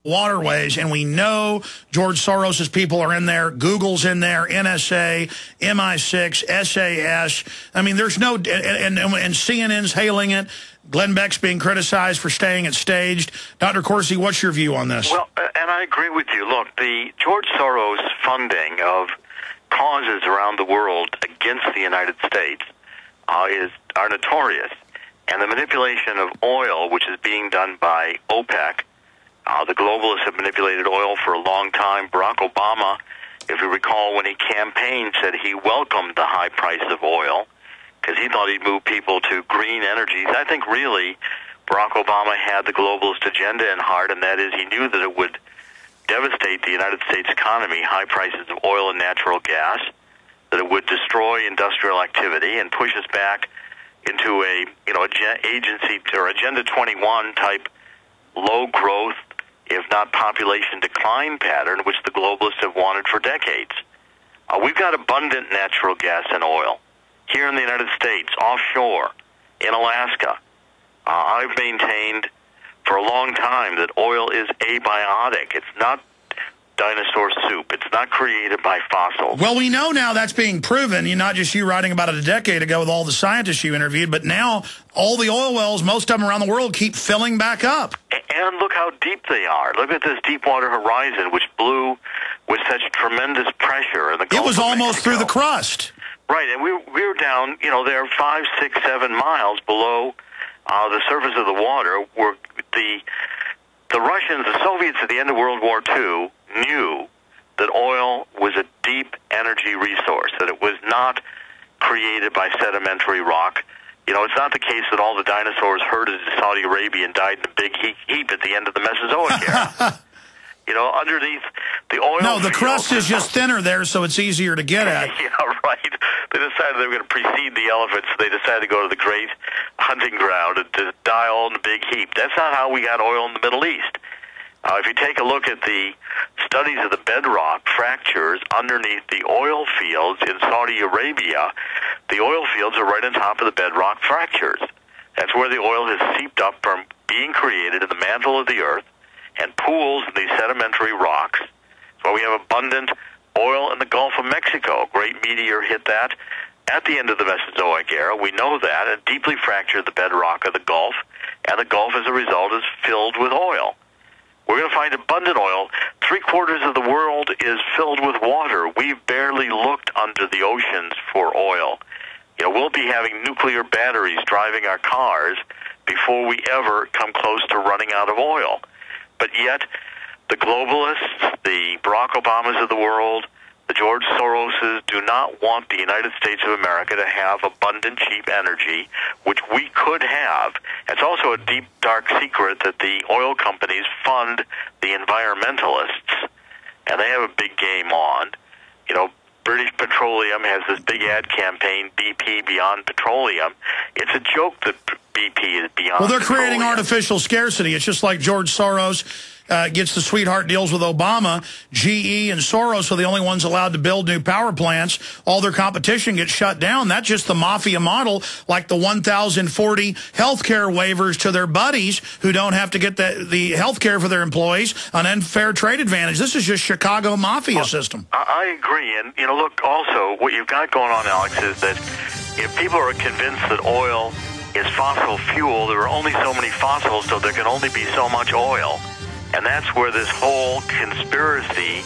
waterways, and we know George Soros's people are in there, Google's in there, NSA, MI6, SAS. I mean, there's no, and CNN's hailing it. Glenn Beck's being criticized for staying it staged. Dr. Corsi, what's your view on this? Well, and I agree with you. Look, the George Soros funding of causes around the world against the United States are notorious. And the manipulation of oil, which is being done by OPEC, the globalists have manipulated oil for a long time. Barack Obama, if you recall, when he campaigned, said he welcomed the high price of oil because he thought he'd move people to green energies. I think really Barack Obama had the globalist agenda in heart, and that is he knew that it would devastate the United States economy, high prices of oil and natural gas, that it would destroy industrial activity and push us back into a agency or Agenda 21 type low growth, if not population decline pattern, which the globalists have wanted for decades. We've got abundant natural gas and oil here in the United States, offshore, in Alaska. I've maintained for a long time that oil is abiotic. It's not dinosaur soup. It's not created by fossils. Well, we know now that's being proven. Not just you writing about it a decade ago with all the scientists you interviewed, but now all the oil wells, most of them around the world, keep filling back up. And look how deep they are. Look at this Deepwater Horizon, which blew with such tremendous pressure in the Gulf It was of almost Mexico. through the crust. Right, and we were down, they're 5, 6, 7 miles below the surface of the water, where the Russians, the Soviets at the end of World War II, knew that oil was a deep energy resource, that it was not created by sedimentary rock. It's not the case that all the dinosaurs herded to Saudi Arabia and died in a big heap at the end of the Mesozoic era. Underneath the oil No, the field, crust is just thinner there, so it's easier to get at. Yeah, right. They decided they were going to precede the elephants. They decided to go to the great hunting ground and to die all in a big heap. That's not how we got oil in the Middle East. If you take a look at the studies of the bedrock fractures underneath the oil fields in Saudi Arabia, the oil fields are right on top of the bedrock fractures. That's where the oil has seeped up from being created in the mantle of the earth and pools in these sedimentary rocks. So we have abundant oil in the Gulf of Mexico. A great meteor hit that at the end of the Mesozoic era. We know that. It deeply fractured the bedrock of the Gulf, and the Gulf, as a result, is filled with oil. We're going to find abundant oil. 3/4 of the world is filled with water. We've barely looked under the oceans for oil. We'll be having nuclear batteries driving our cars before we ever come close to running out of oil. But yet, the globalists, the Barack Obamas of the world, the George Soroses do not want the United States of America to have abundant, cheap energy, which we could have. It's also a deep, dark secret that the oil companies fund the environmentalists, and they have a big game on. British Petroleum has this big ad campaign, BP Beyond Petroleum. It's a joke that BP is beyond Well, they're petroleum. creating artificial scarcity. It's just like George Soros gets the sweetheart deals with Obama. GE and Soros are the only ones allowed to build new power plants. All their competition gets shut down. That's just the mafia model, like the 1,040 health care waivers to their buddies who don't have to get the health care for their employees, an unfair trade advantage. This is just Chicago mafia system. I agree. And, look, also, what you've got going on, Alex, is that if people are convinced that oil is fossil fuel, there are only so many fossils, so there can only be so much oil. And that's where this whole conspiracy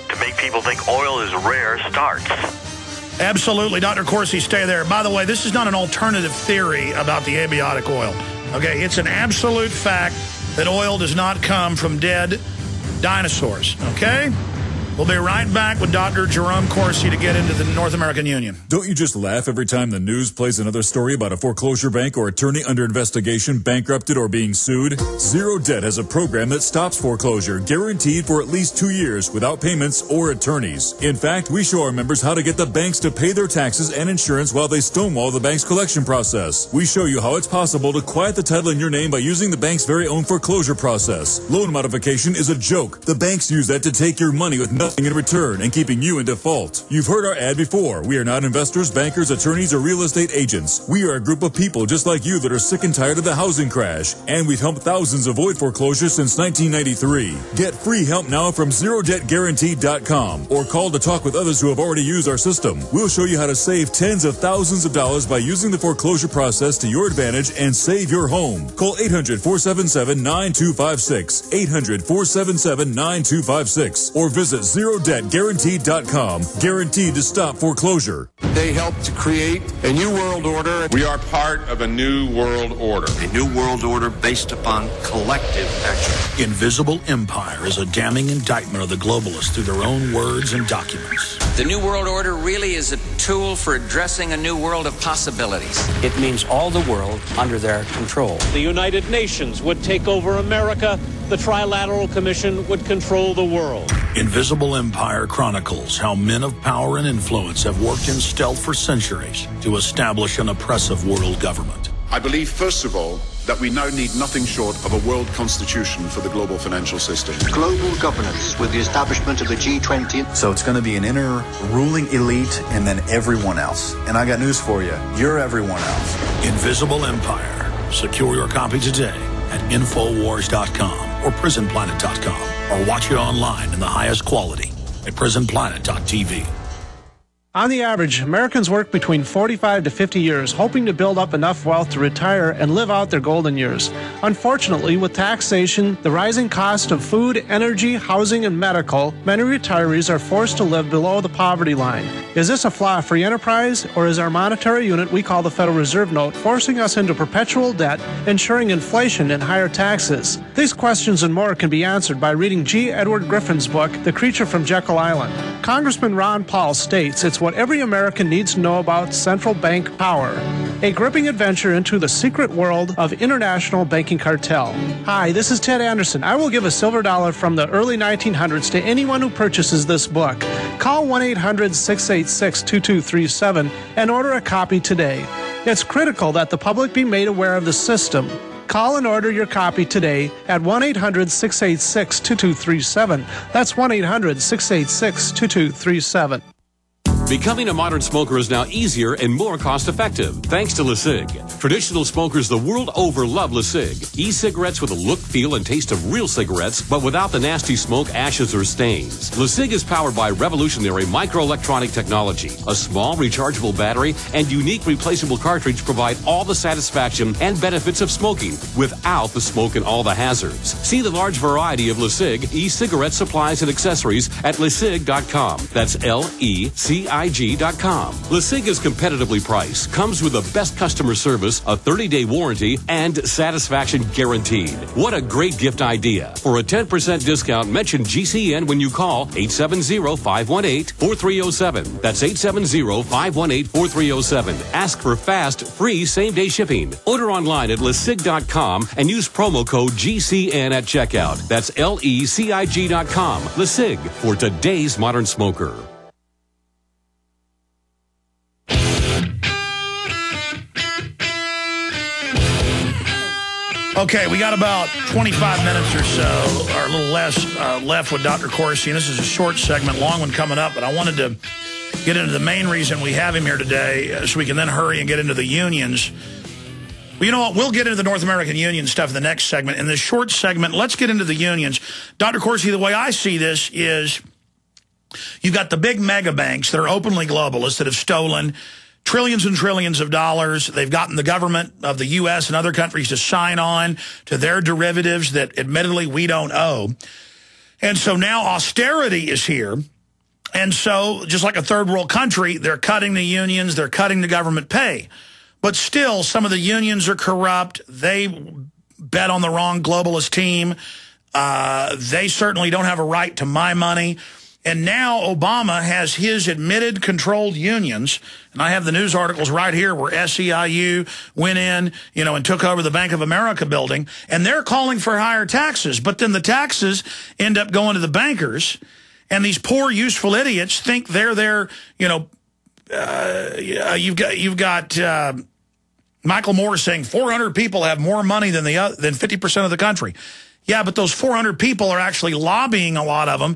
to make people think oil is rare starts. Absolutely. Dr. Corsi, stay there. By the way, this is not an alternative theory about the abiotic oil. Okay, it's an absolute fact that oil does not come from dead dinosaurs. Okay? We'll be right back with Dr. Jerome Corsi to get into the North American Union. Don't you just laugh every time the news plays another story about a foreclosure bank or attorney under investigation, bankrupted, or being sued? Zero Debt has a program that stops foreclosure, guaranteed for at least 2 years without payments or attorneys. In fact, we show our members how to get the banks to pay their taxes and insurance while they stonewall the bank's collection process. We show you how it's possible to quiet the title in your name by using the bank's very own foreclosure process. Loan modification is a joke. The banks use that to take your money with nothing nothing in return and keeping you in default. You've heard our ad before. We are not investors, bankers, attorneys, or real estate agents. We are a group of people just like you that are sick and tired of the housing crash. And we've helped thousands avoid foreclosure since 1993. Get free help now from ZeroDebtGuaranteed.com or call to talk with others who have already used our system. We'll show you how to save tens of thousands of dollars by using the foreclosure process to your advantage and save your home. Call 800-477-9256, 800-477-9256, or visit ZeroDebtGuaranteed.com. Guaranteed to stop foreclosure. They helped to create a new world order. We are part of a new world order. A new world order based upon collective action. Invisible Empire is a damning indictment of the globalists through their own words and documents. The New World Order really is a tool for addressing a new world of possibilities. It means all the world under their control. The United Nations would take over America. The Trilateral Commission would control the world. Invisible Empire chronicles how men of power and influence have worked in stealth for centuries to establish an oppressive world government. I believe, first of all, that we now need nothing short of a world constitution for the global financial system. Global governance with the establishment of the G20. So it's going to be an inner ruling elite and then everyone else. And I got news for you. You're everyone else. Invisible Empire. Secure your copy today at Infowars.com or PrisonPlanet.com, or watch it online in the highest quality at PrisonPlanet.tv. On the average, Americans work between 45 to 50 years, hoping to build up enough wealth to retire and live out their golden years. Unfortunately, with taxation, the rising cost of food, energy, housing, and medical, many retirees are forced to live below the poverty line. Is this a flaw free enterprise, or is our monetary unit we call the Federal Reserve Note forcing us into perpetual debt, ensuring inflation and higher taxes? These questions and more can be answered by reading G. Edward Griffin's book, The Creature from Jekyll Island. Congressman Ron Paul states it's what every American needs to know about central bank power. A gripping adventure into the secret world of international banking cartel. Hi, this is Ted Anderson. I will give a silver dollar from the early 1900s to anyone who purchases this book. Call 1-800-686-2237 and order a copy today. It's critical that the public be made aware of the system. Call and order your copy today at 1-800-686-2237. That's 1-800-686-2237. Becoming a modern smoker is now easier and more cost-effective thanks to LeSig. Traditional smokers the world over love LeSig. E-cigarettes with a look, feel, and taste of real cigarettes, but without the nasty smoke, ashes, or stains. LeSig is powered by revolutionary microelectronic technology. A small rechargeable battery and unique replaceable cartridge provide all the satisfaction and benefits of smoking without the smoke and all the hazards. See the large variety of LeSig e-cigarette supplies and accessories at LeSig.com. That's LECIG.com. LeSig is competitively priced, comes with the best customer service, a 30-day warranty, and satisfaction guaranteed. What a great gift idea. For a 10% discount, mention GCN when you call 870-518-4307. That's 870-518-4307. Ask for fast, free, same-day shipping. Order online at LeSig.com and use promo code GCN at checkout. That's LECIG.com. LeSig, for today's modern smoker. Okay, we got about 25 minutes or so, or a little less, left with Dr. Corsi. This is a short segment, long one coming up, but I wanted to get into the main reason we have him here today so we can then hurry and get into the unions. Well, you know what? We'll get into the North American Union stuff in the next segment. In this short segment, let's get into the unions. Dr. Corsi, the way I see this is you've got the big mega banks that are openly globalists that have stolen trillions and trillions of dollars. They've gotten the government of the U.S. and other countries to sign on to their derivatives that admittedly we don't owe. And so now austerity is here. And so just like a third world country, they're cutting the unions, they're cutting the government pay. But still, some of the unions are corrupt. They bet on the wrong globalist team. They certainly don't have a right to my money. And now Obama has his admitted controlled unions, and I have the news articles right here where SEIU went in, and took over the Bank of America building, and they're calling for higher taxes. But then the taxes end up going to the bankers, and these poor, useful idiots think they're there. You've got Michael Moore saying 400 people have more money than 50% of the country. Yeah, but those 400 people are actually lobbying, a lot of them,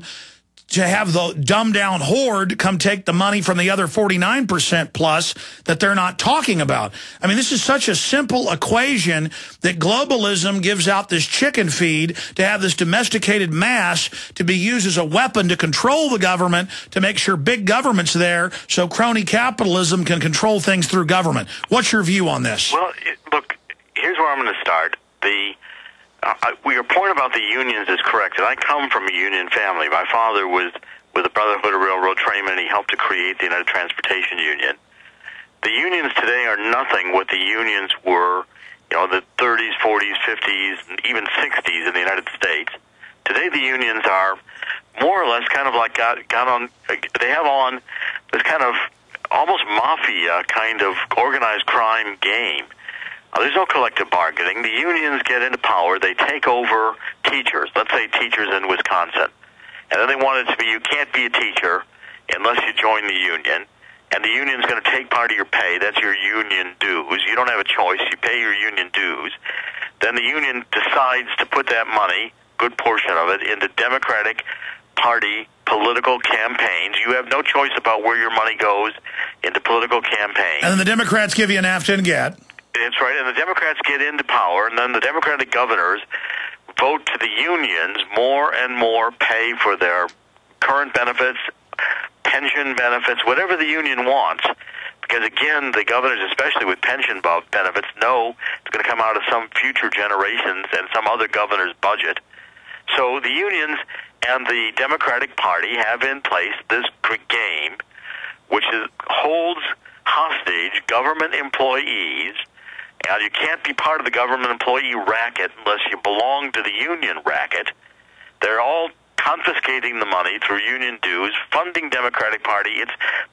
to have the dumbed-down horde come take the money from the other 49% plus that they're not talking about. I mean, this is such a simple equation that globalism gives out this chicken feed to have this domesticated mass to be used as a weapon to control the government, to make sure big government's there so crony capitalism can control things through government. What's your view on this? Well, look, here's where I'm going to start. Your point about the unions is correct, and I come from a union family. My father was with the Brotherhood of Railroad Trainmen, and he helped to create the United Transportation Union. The unions today are nothing what the unions were, the 30s, 40s, 50s, and even 60s in the United States. Today the unions are more or less kind of like they have on this kind of almost mafia kind of organized crime game. There's no collective bargaining. The unions get into power. They take over teachers. Let's say teachers in Wisconsin. And then they want it to be, you can't be a teacher unless you join the union. And the union's going to take part of your pay. That's your union dues. You don't have a choice. You pay your union dues. Then the union decides to put that money, good portion of it, into Democratic Party political campaigns. You have no choice about where your money goes into political campaigns. And then the Democrats give you an aft and get. That's right, and the Democrats get into power, and then the Democratic governors vote to the unions more and more pay for their current benefits, pension benefits, whatever the union wants. Because, again, the governors, especially with pension benefits, know it's going to come out of some future generations and some other governor's budget. So the unions and the Democratic Party have in place this game, which holds hostage government employees. Now, you can't be part of the government employee racket unless you belong to the union racket. They're all confiscating the money through union dues, funding Democratic Party.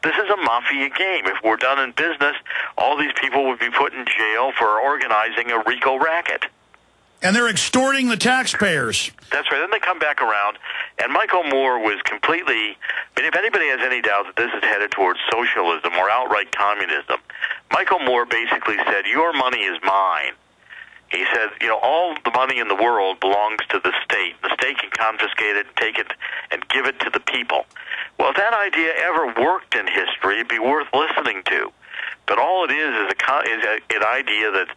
This is a mafia game. If we're done in business, all these people would be put in jail for organizing a RICO racket. And they're extorting the taxpayers. That's right. Then they come back around, and Michael Moore was completely... I mean, if anybody has any doubt that this is headed towards socialism or outright communism, Michael Moore basically said, your money is mine. He said, all the money in the world belongs to the state. The state can confiscate it, take it, and give it to the people. Well, if that idea ever worked in history, it'd be worth listening to. But all it is an idea that,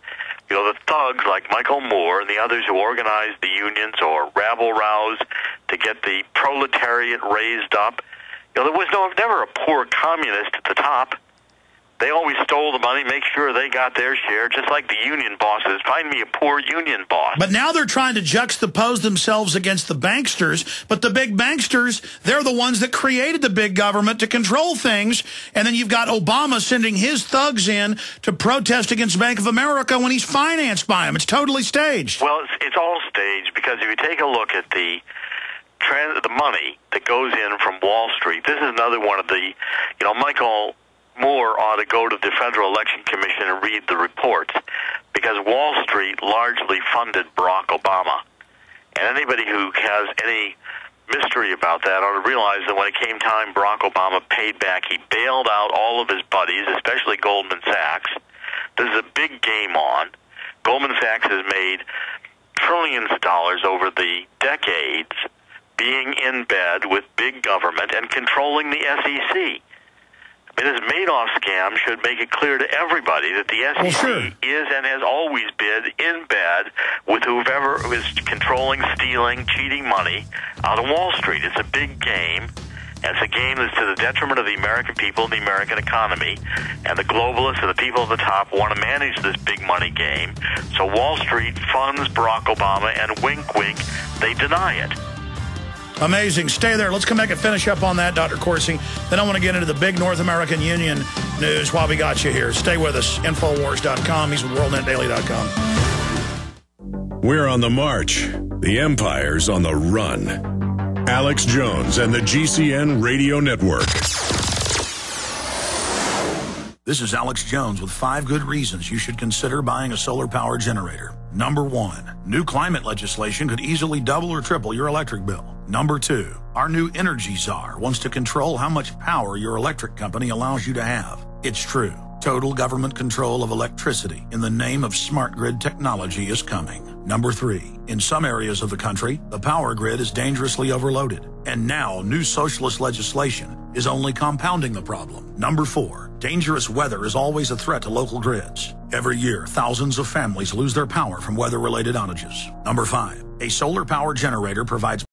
the thugs like Michael Moore and the others who organized the unions or rabble-rouse to get the proletariat raised up, there was never a poor communist at the top. They always stole the money, make sure they got their share, just like the union bosses. Find me a poor union boss. But now they're trying to juxtapose themselves against the banksters. But the big banksters, they're the ones that created the big government to control things. And then you've got Obama sending his thugs in to protest against Bank of America when he's financed by them. It's totally staged. Well, it's all staged because if you take a look at the money that goes in from Wall Street, this is another one of the, Michael Moore ought to go to the Federal Election Commission and read the reports because Wall Street largely funded Barack Obama. And anybody who has any mystery about that ought to realize that when it came time, Barack Obama paid back. He bailed out all of his buddies, especially Goldman Sachs. This is a big game on. Goldman Sachs has made trillions of dollars over the decades being in bed with big government and controlling the SEC. I mean, this Madoff scam should make it clear to everybody that the SEC is and has always been in bed with whoever is controlling, stealing, cheating money out of Wall Street. It's a big game, and it's a game that's to the detriment of the American people and the American economy. And the globalists and the people at the top want to manage this big money game. So Wall Street funds Barack Obama, and wink, wink, they deny it. Amazing. Stay there. Let's come back and finish up on that, Dr. Coursey. Then I want to get into the big North American Union news while we got you here. Stay with us. Infowars.com. He's with WorldNetDaily.com. We're on the march. The empire's on the run. Alex Jones and the GCN Radio Network. This is Alex Jones with 5 good reasons you should consider buying a solar power generator. Number 1, new climate legislation could easily double or triple your electric bill. Number 2, our new energy czar wants to control how much power your electric company allows you to have. It's true. Total government control of electricity in the name of smart grid technology is coming. Number 3, in some areas of the country, the power grid is dangerously overloaded. And now, new socialist legislation is only compounding the problem. Number 4, dangerous weather is always a threat to local grids. Every year, thousands of families lose their power from weather-related outages. Number 5, a solar power generator provides